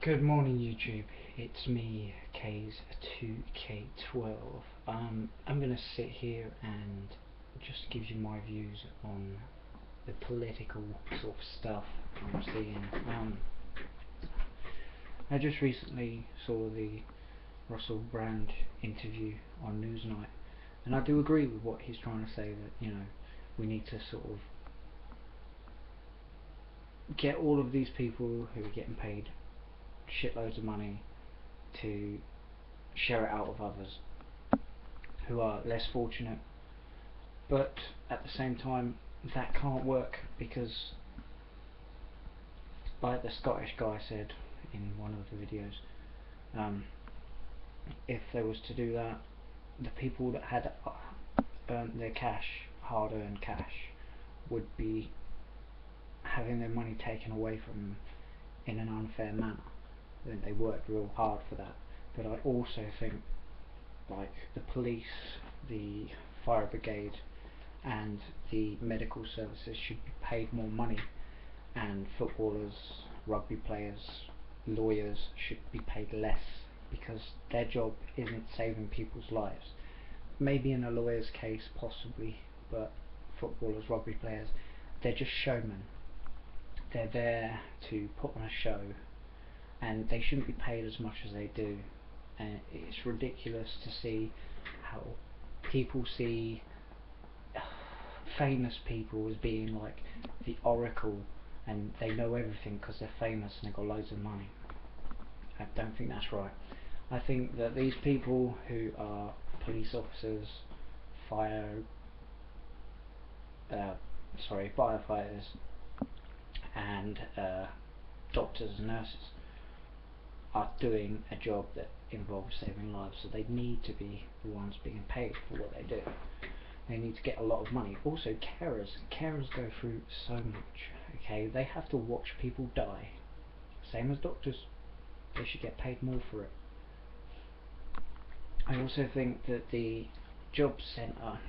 Good morning, YouTube. It's me, Kays2K12. I'm gonna sit here and just give you my views on the political sort of stuff I'm seeing. I just recently saw the Russell Brand interview on Newsnight, and I do agree with what he's trying to say, that we need to sort of get all of these people who are getting paid shitloads of money to share it out with others who are less fortunate. But at the same time, that can't work, because like the Scottish guy said in one of the videos, if there was to do that, the people that had earned their cash, hard-earned cash, would be having their money taken away from them in an unfair manner. Then they worked real hard for that. But I also think, like, the police, the fire brigade and the medical services should be paid more money, and footballers, rugby players, lawyers should be paid less, because their job isn't saving people's lives. Maybe in a lawyer's case possibly, but footballers, rugby players, they're just showmen. They're there to put on a show, and they shouldn't be paid as much as they do. And it's ridiculous to see how people see famous people as being like the oracle, and they know everything because they're famous and they've got loads of money. I don't think that's right. I think that these people who are police officers, firefighters and doctors and nurses are doing a job that involves saving lives, so they need to be the ones being paid for what they do. They need to get a lot of money. Also, carers go through so much. Okay, they have to watch people die, same as doctors. They should get paid more for it. I also think that the job centre,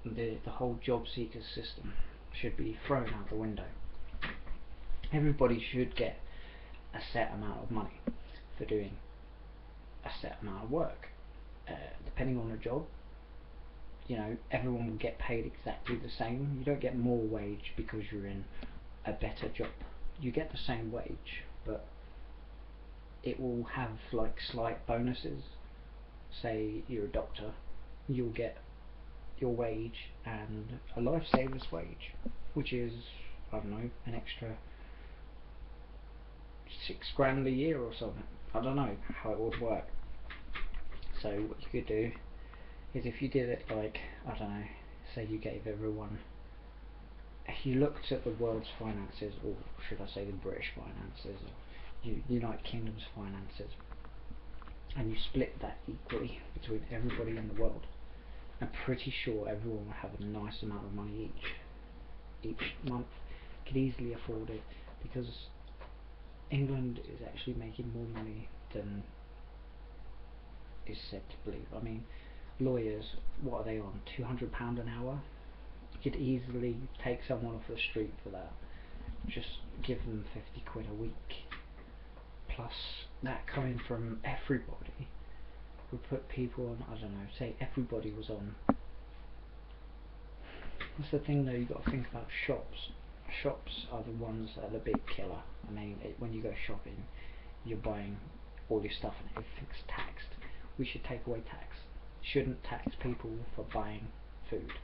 the whole job seeker system, should be thrown out the window. Everybody should get a set amount of money for doing a set amount of work. Depending on the job, everyone will get paid exactly the same. You don't get more wage because you're in a better job. You get the same wage, but it will have like slight bonuses. Say you're a doctor, you'll get your wage and a lifesaver's wage, which is, I don't know, an extra £6 grand a year or something. I don't know how it would work. So what you could do is, if you did it like, I don't know, say you gave everyone, if you looked at the world's finances, or should I say the British finances, or United Kingdom's finances, and you split that equally between everybody in the world, I'm pretty sure everyone would have a nice amount of money each month, could easily afford it, because England is actually making more money than is said to believe. I mean, lawyers, what are they on, £200 an hour? You could easily take someone off the street for that. Just give them 50 quid a week. Plus, that coming from everybody would put people on, I don't know, say everybody was on. That's the thing though, you've got to think about shops. Shops are the ones that are the big killer. I mean, when you go shopping, you're buying all your stuff and everything's taxed. We should take away tax. Shouldn't tax people for buying food,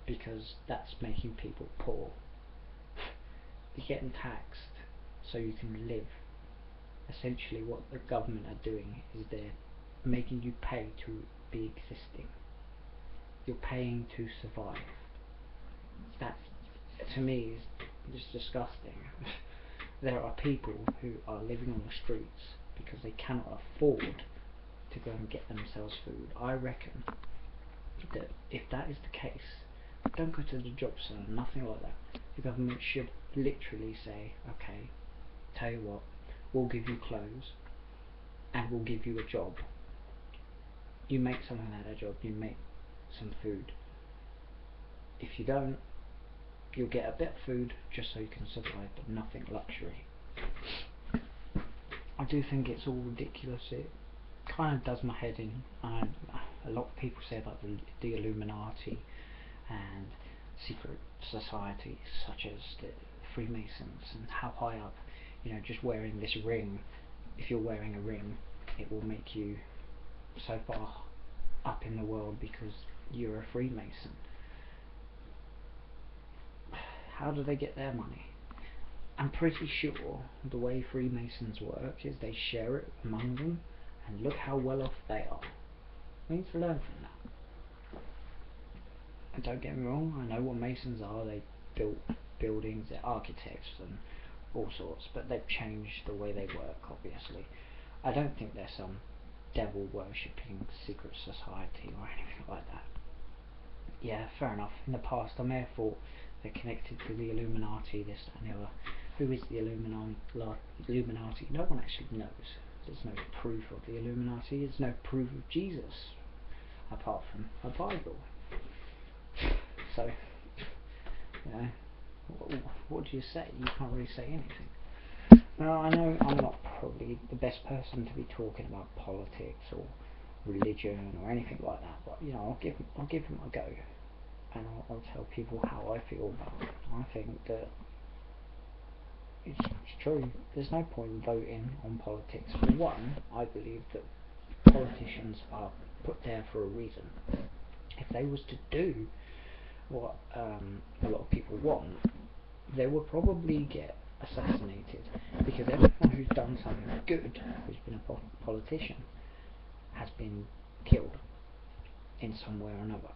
because that's making people poor. You're getting taxed so you can live. Essentially what the government are doing is they're making you pay to be existing. You're paying to survive. That, to me, is just disgusting. There are people who are living on the streets because they cannot afford to go and get themselves food. I reckon that if that is the case, don't go to the job centre, nothing like that. The government should literally say, okay, tell you what, we'll give you clothes and we'll give you a job. You make something out of a job, you make some food. If you don't, you'll get a bit of food just so you can survive, but nothing luxury. I do think it's all ridiculous. It kind of does my head in. A lot of people say about the Illuminati and secret societies such as the Freemasons, and how high up, just wearing this ring, if you're wearing a ring, it will make you so far up in the world because you're a Freemason. How do they get their money? I'm pretty sure the way Freemasons work is they share it among them, and look how well off they are. We need to learn from that. And don't get me wrong, I know what Masons are. They built buildings, they're architects and all sorts, but they've changed the way they work, obviously. I don't think they're some devil worshipping secret society or anything like that. Yeah, fair enough. In the past I may have thought they're connected to the Illuminati, this, that and the other. Who is the Illuminati? No one actually knows. There's no proof of the Illuminati. There's no proof of Jesus apart from a Bible. So, what do you say? You can't really say anything. Now, I know I'm not probably the best person to be talking about politics or religion or anything like that, but I'll give them a go, and I'll tell people how I feel about it. I think that it's true. There's no point voting on politics. For one, I believe that politicians are put there for a reason. If they was to do what a lot of people want, they would probably get assassinated, because everyone who's done something good, who's been a politician, has been killed in some way or another.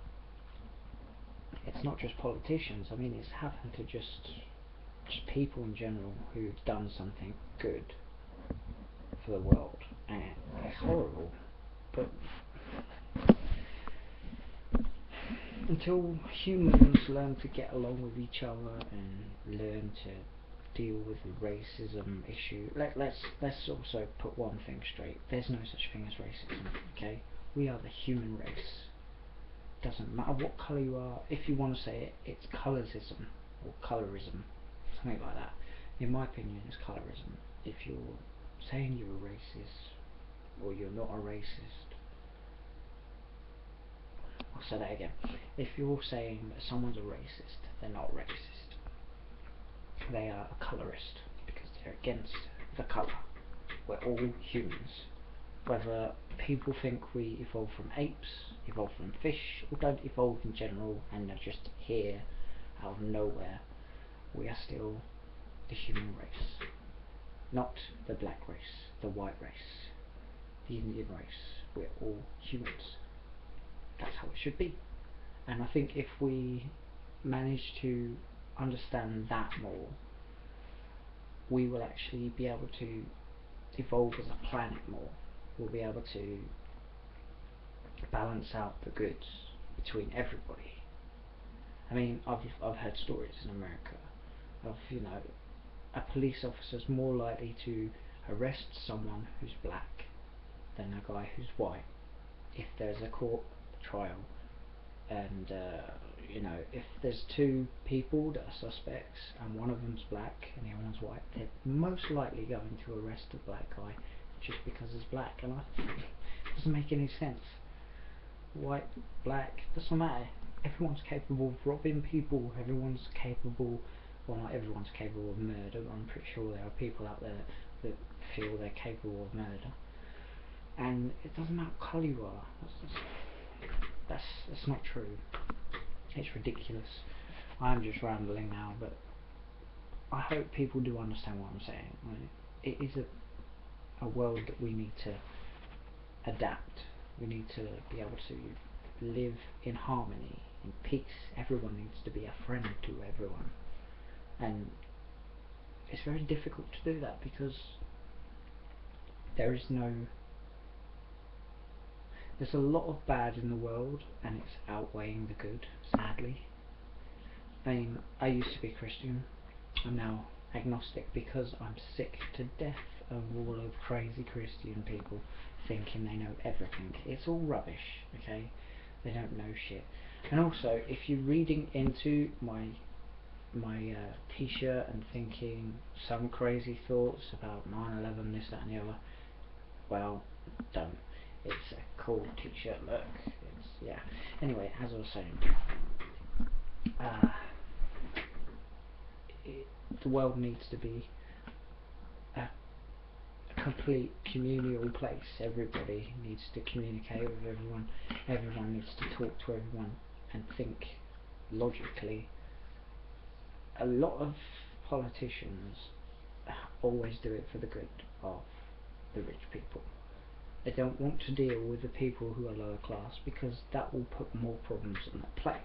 It's not just politicians. I mean, it's happened to just people in general who've done something good for the world, and it's horrible. But until humans learn to get along with each other and learn to deal with the racism issue, let's also put one thing straight. There's no such thing as racism, okay? We are the human race. Doesn't matter what colour you are. If you want to say it, it's colorism or colorism, something like that. In my opinion, it's colorism. If you're saying you're a racist or you're not a racist, I'll say that again. If you're saying that someone's a racist, they're not racist. They are a colorist, because they're against the colour. We're all humans. Whether people think we evolved from apes, evolved from fish, or don't evolve in general and are just here out of nowhere, we are still the human race. Not the black race, the white race, the Indian race. We're all humans. That's how it should be. And I think if we manage to understand that more, we will actually be able to evolve as a planet more. We'll be able to balance out the goods between everybody. I mean, I've heard stories in America of, a police officer's more likely to arrest someone who's black than a guy who's white if there's a court trial, and if there's two people that are suspects and one of them's black and the other one's white, they're most likely going to arrest the black guy just because he's black. And it doesn't make any sense. White, black, doesn't matter. Everyone's capable of robbing people. Everyone's capable, well, not everyone's capable of murder, but I'm pretty sure there are people out there that feel they're capable of murder. And it doesn't matter what colour you are. That's not true. It's ridiculous. I'm just rambling now, but I hope people do understand what I'm saying. It is a world that we need to adapt. We need to be able to live in harmony, in peace. Everyone needs to be a friend to everyone, and it's very difficult to do that because there's a lot of bad in the world, and it's outweighing the good, sadly. I mean, I used to be Christian. I'm now agnostic because I'm sick to death of all of crazy Christian people thinking they know everything. It's all rubbish, okay? They don't know shit. And also, if you're reading into my my t-shirt and thinking some crazy thoughts about 9/11, this, that and the other, well, don't. It's a cool t-shirt look. It's, yeah. Anyway, as I was saying, uh, the world needs to be a complete communal place. Everybody needs to communicate with everyone. Everyone needs to talk to everyone and think logically. A lot of politicians always do it for the good of the rich people. They don't want to deal with the people who are lower class because that will put more problems on their plate.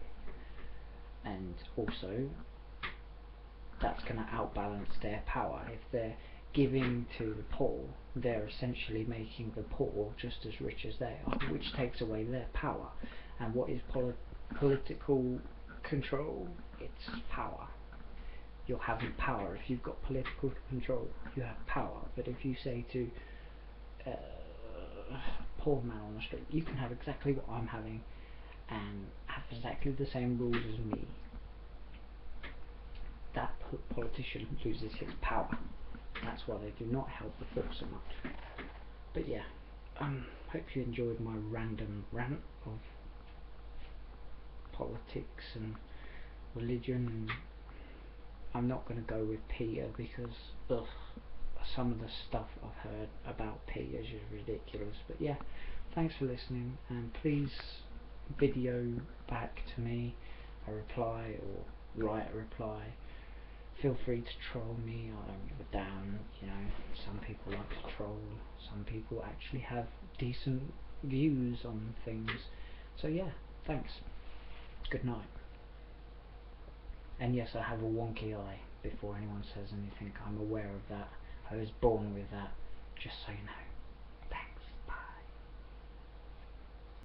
And also, that's going to outbalance their power. If they're giving to the poor, they're essentially making the poor just as rich as they are, which takes away their power. And what is political control? It's power. You're having power. If you've got political control, you have power. But if you say to a poor man on the street, you can have exactly what I'm having and have exactly the same rules as me, that politician loses his power. That's why they do not help the poor so much. But yeah, hope you enjoyed my random rant of politics and religion. And I'm not going to go with Peter because some of the stuff I've heard about Peter is just ridiculous. But yeah, thanks for listening, and please video back to me a reply or write a reply. Feel free to troll me, I don't give a damn. You know, some people like to troll, some people actually have decent views on things. So yeah, thanks. Good night. And yes, I have a wonky eye. Before anyone says anything, I'm aware of that. I was born with that, just so you know.